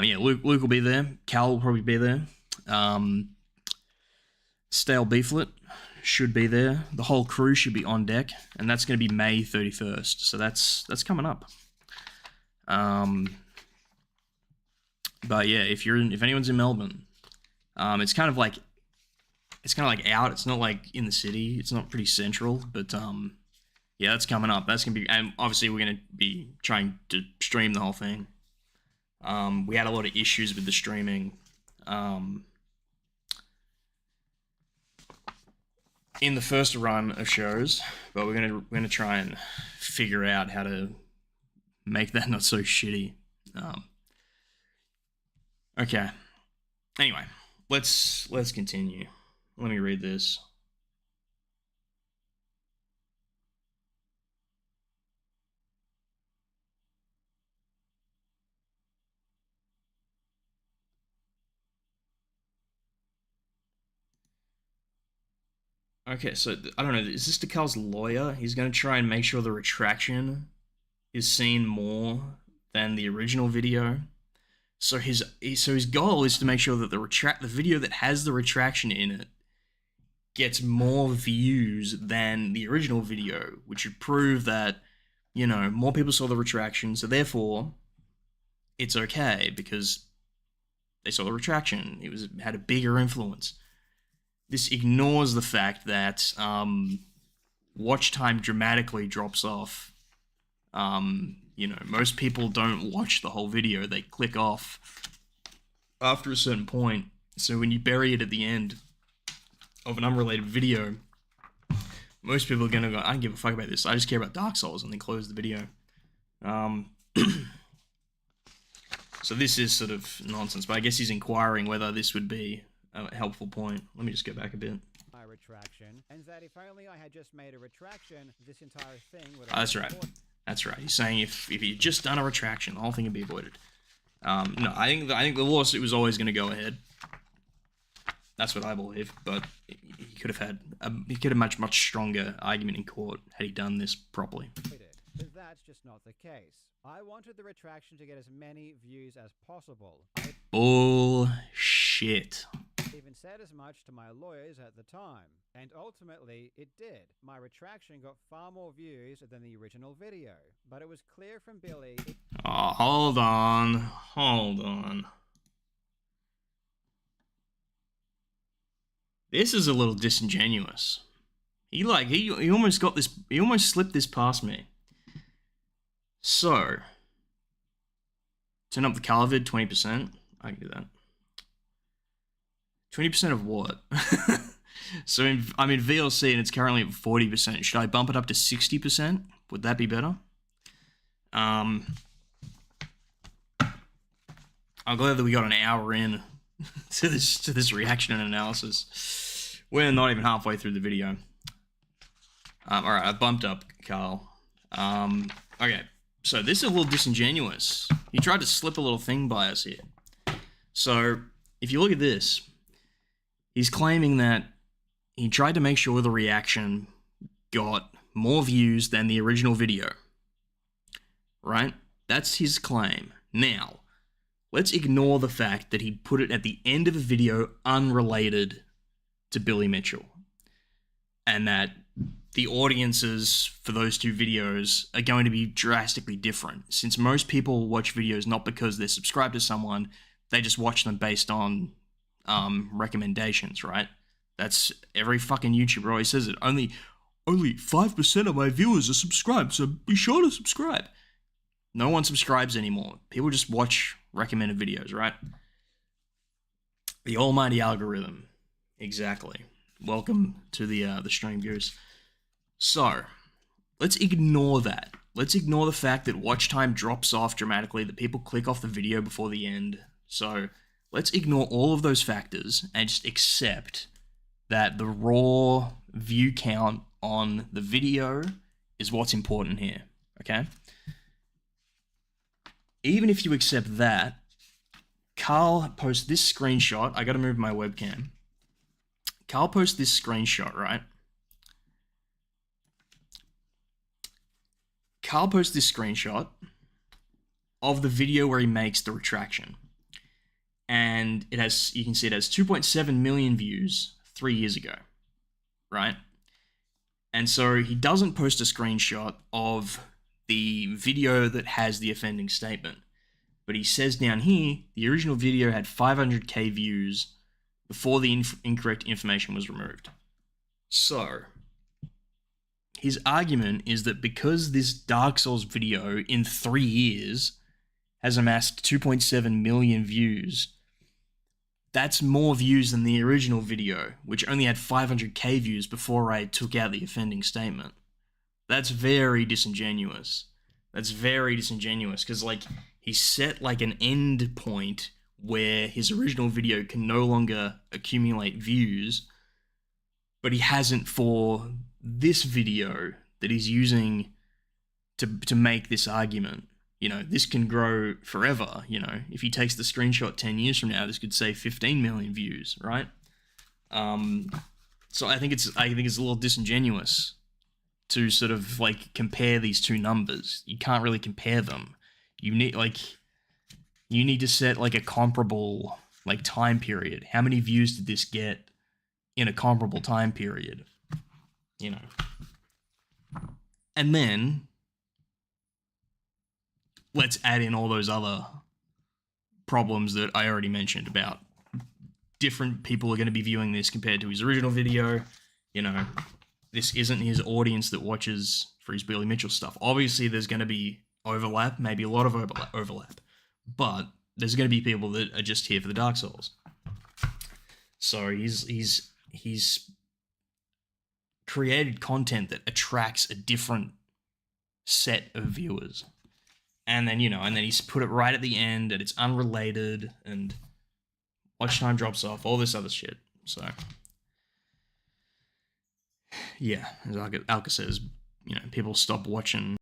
Yeah, Luke will be there. Cal will probably be there. Stale Beeflet should be there. The whole crew should be on deck, and that's going to be May 31st. So that's coming up. But yeah, if anyone's in Melbourne, it's kind of like out. It's not like in the city. It's not pretty central, but yeah, that's coming up. That's gonna be, and obviously we're gonna be trying to stream the whole thing. We had a lot of issues with the streaming in the first run of shows, but we're gonna try and figure out how to make that not so shitty. Okay. Anyway, let's continue. Let me read this. Okay, so I don't know. Is this DeCal's lawyer? He's going to try and make sure the retraction is seen more than the original video. So his goal is to make sure that the video that has the retraction in it gets more views than the original video, which would prove that, you know, more people saw the retraction, so therefore it's okay because they saw the retraction. It had a bigger influence. This ignores the fact that watch time dramatically drops off. You know, most people don't watch the whole video. They click off after a certain point. So when you bury it at the end of an unrelated video, most people are going to go, I don't give a fuck about this. I just care about Dark Souls, and then close the video. So this is sort of nonsense, but I guess he's inquiring whether this would be a helpful point. Let me just go back a bit. My retraction, and that if only I had just made a retraction, this entire thing would have... That's right. That's right. He's saying if he'd just done a retraction, the whole thing would be avoided. No, I think the lawsuit was always going to go ahead. That's what I believe. But he could have had a much stronger argument in court had he done this properly. But that's just not the case. I wanted the retraction to get as many views as possible. Bullshit. I even said as much to my lawyers at the time, and ultimately it did. My retraction got far more views than the original video, but it was clear from Billy... Oh, hold on. This is a little disingenuous. He almost got this, he almost slipped this past me. So, turn up the color vid 20%. I can do that. 20% of what? So I'm in VLC and it's currently at 40%. Should I bump it up to 60%? Would that be better? I'm glad that we got an hour in to this reaction and analysis. We're not even halfway through the video. Alright, I bumped up Carl. Okay, so this is a little disingenuous. He tried to slip a little thing by us here. So, if you look at this, he's claiming that he tried to make sure the reaction got more views than the original video. Right? That's his claim. Now, let's ignore the fact that he put it at the end of a video unrelated to Billy Mitchell. And that the audiences for those two videos are going to be drastically different. Since most people watch videos not because they're subscribed to someone, they just watch them based on recommendations, right? That's every fucking YouTuber always says it. Only 5% of my viewers are subscribed, so be sure to subscribe. No one subscribes anymore. People just watch recommended videos, right? The almighty algorithm. Exactly. Welcome to the stream, Goose. So, let's ignore that. Let's ignore the fact that watch time drops off dramatically, that people click off the video before the end. So, let's ignore all of those factors and just accept that the raw view count on the video is what's important here, okay? Even if you accept that, Carl posts this screenshot. I gotta move my webcam. Carl posts this screenshot, right? Carl posts this screenshot of the video where he makes the retraction. and you can see it has 2.7 million views 3 years ago, right? And so he doesn't post a screenshot of the video that has the offending statement. But he says down here, the original video had 500k views before the incorrect information was removed. So, his argument is that because this Dark Souls video in 3 years has amassed 2.7 million views, that's more views than the original video, which only had 500k views before I took out the offending statement. That's very disingenuous. Because, like, he set, like, an end point where his original video can no longer accumulate views, but he hasn't for this video that he's using to make this argument. You know, this can grow forever, you know. If he takes the screenshot 10 years from now, this could say 15 million views, right? So I think it's a little disingenuous to sort of, like, compare these two numbers. You can't really compare them. You need to set, like, a comparable, like, time period. How many views did this get in a comparable time period? You know. And then let's add in all those other problems that I already mentioned about different people are going to be viewing this compared to his original video. You know, this isn't his audience that watches for his Billy Mitchell stuff. Obviously, there's going to be overlap, maybe a lot of overlap, but there's going to be people that are just here for the Dark Souls. So he's created content that attracts a different set of viewers. And then, he's put it right at the end, and it's unrelated, and watch time drops off, all this other shit. So, yeah, as Alka says, people stop watching